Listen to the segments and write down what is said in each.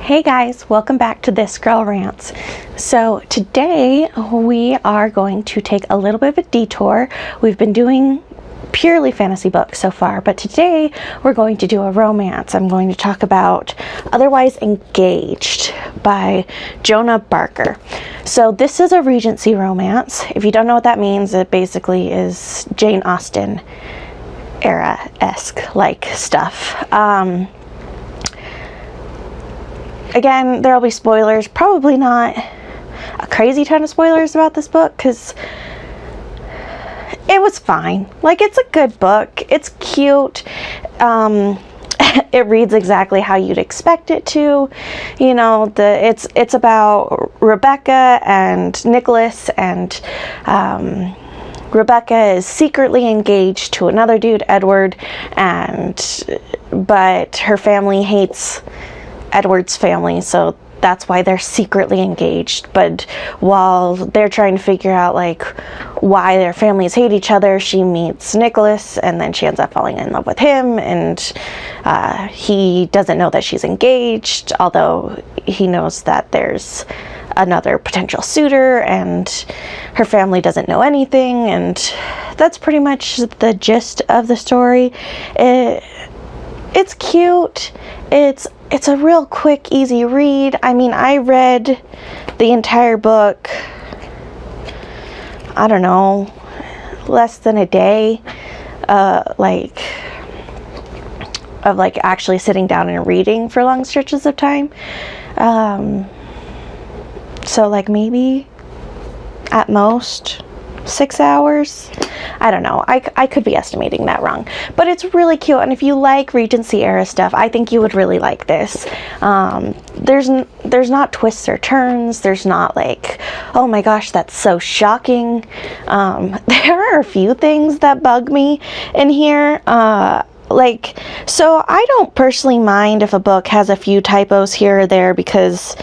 Hey guys, welcome back to This Girl Rants. So today we are going to take a little bit of a detour. We've been doing purely fantasy books so far, but today we're going to do a romance. I'm going to talk about Otherwise Engaged by Jonah Barker. So this is a Regency romance. If you don't know what that means, it basically is Jane Austen era-esque like stuff. Again, there'll be spoilers, probably not a crazy ton of spoilers about this book, because it was fine. Like, it's a good book. It's cute. It reads exactly how you'd expect it to. You know, it's about Rebecca and Nicholas, and Rebecca is secretly engaged to another dude, Edward, but her family hates Edward's family, so that's why they're secretly engaged. But while they're trying to figure out like why their families hate each other, she meets Nicholas, and then she ends up falling in love with him, and he doesn't know that she's engaged, although he knows that there's another potential suitor, and her family doesn't know anything, and that's pretty much the gist of the story. It's cute. It's a real quick, easy read. I mean, I read the entire book, I don't know, less than a day, of actually sitting down and reading for long stretches of time. So like maybe at most 6 hours. I don't know. I could be estimating that wrong, but it's really cute. And if you like Regency era stuff, I think you would really like this. There's not twists or turns. There's not like, oh my gosh, that's so shocking. There are a few things that bug me in here. So I don't personally mind if a book has a few typos here or there, because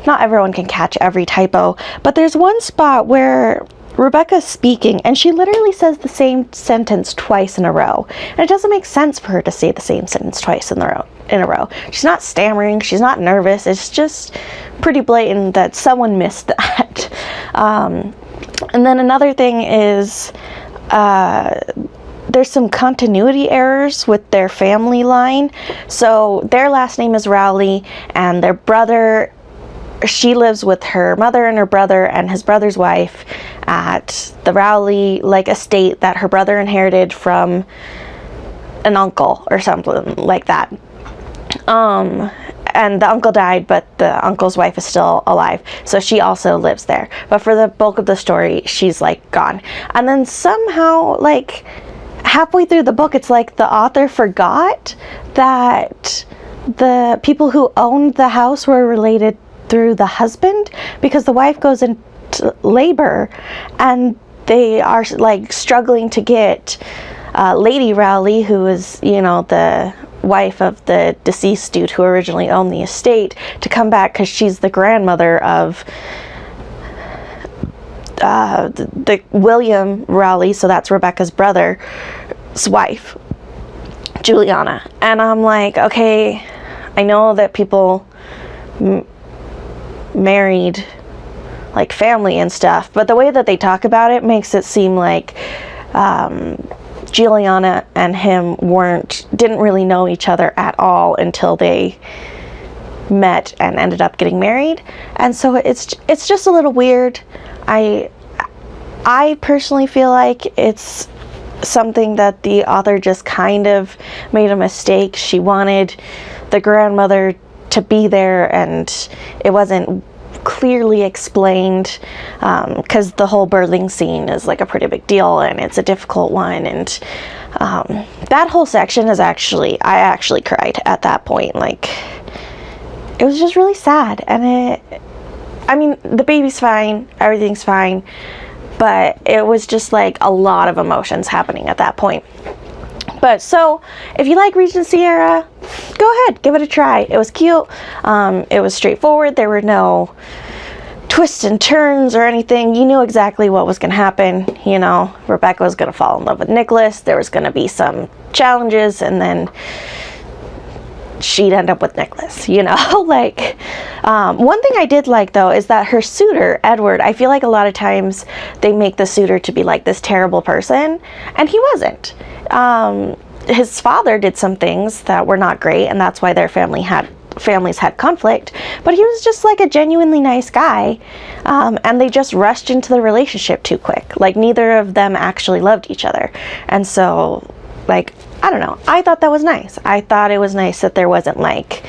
not everyone can catch every typo. But there's one spot where Rebecca's speaking, and she literally says the same sentence twice in a row. And it doesn't make sense for her to say the same sentence twice in a row. She's not stammering. She's not nervous. It's just pretty blatant that someone missed that. And then another thing is there's some continuity errors with their family line. So their last name is Rowley, and their brother, she lives with her mother and her brother and his brother's wife at the Rowley estate that her brother inherited from an uncle or something like that. And the uncle died, but the uncle's wife is still alive, so she also lives there. But for the bulk of the story, she's gone. And then somehow halfway through the book, it's like the author forgot that the people who owned the house were related through the husband, because the wife goes into labor and they are struggling to get Lady Rowley, who is, the wife of the deceased dude who originally owned the estate, to come back, because she's the grandmother of the William Rowley, so that's Rebecca's brother's wife, Juliana. And I'm like, okay, I know that people married family and stuff, but the way that they talk about it makes it seem like Juliana and him didn't really know each other at all until they met and ended up getting married. And so it's just a little weird. I personally feel like it's something that the author just kind of made a mistake. She wanted the grandmother to be there, and it wasn't clearly explained, because the whole birthing scene is a pretty big deal, and it's a difficult one, and that whole section is I actually cried at that point. It was just really sad. And I mean, the baby's fine, everything's fine, but it was just a lot of emotions happening at that point. But so, if you like Regency era, go ahead, give it a try. It was cute. It was straightforward. There were no twists and turns or anything. You knew exactly what was going to happen. Rebecca was going to fall in love with Nicholas. There was going to be some challenges, and then she'd end up with Nicholas, One thing I did like, though, is that her suitor, Edward, I feel like a lot of times they make the suitor to be like this terrible person, and he wasn't. His father did some things that were not great, and that's why their families had conflict, but he was just like a genuinely nice guy, and they just rushed into the relationship too quick. Like, neither of them actually loved each other, and so, like, I don't know, I thought that was nice. I thought it was nice that there wasn't like,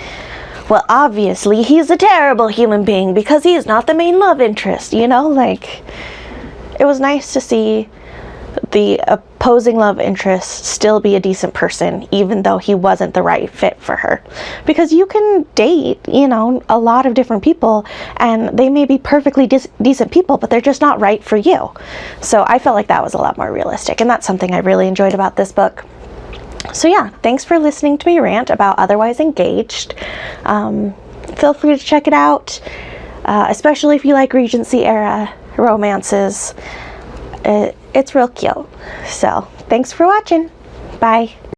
well, obviously he's a terrible human being because he's not the main love interest, you know? Like, it was nice to see the opposing love interest still be a decent person, even though he wasn't the right fit for her. Because you can date, you know, a lot of different people, and they may be perfectly decent people, but they're just not right for you. So I felt like that was a lot more realistic, and that's something I really enjoyed about this book. So yeah, thanks for listening to me rant about Otherwise Engaged. Feel free to check it out, especially if you like Regency era romances. It's real cute. So thanks for watching. Bye.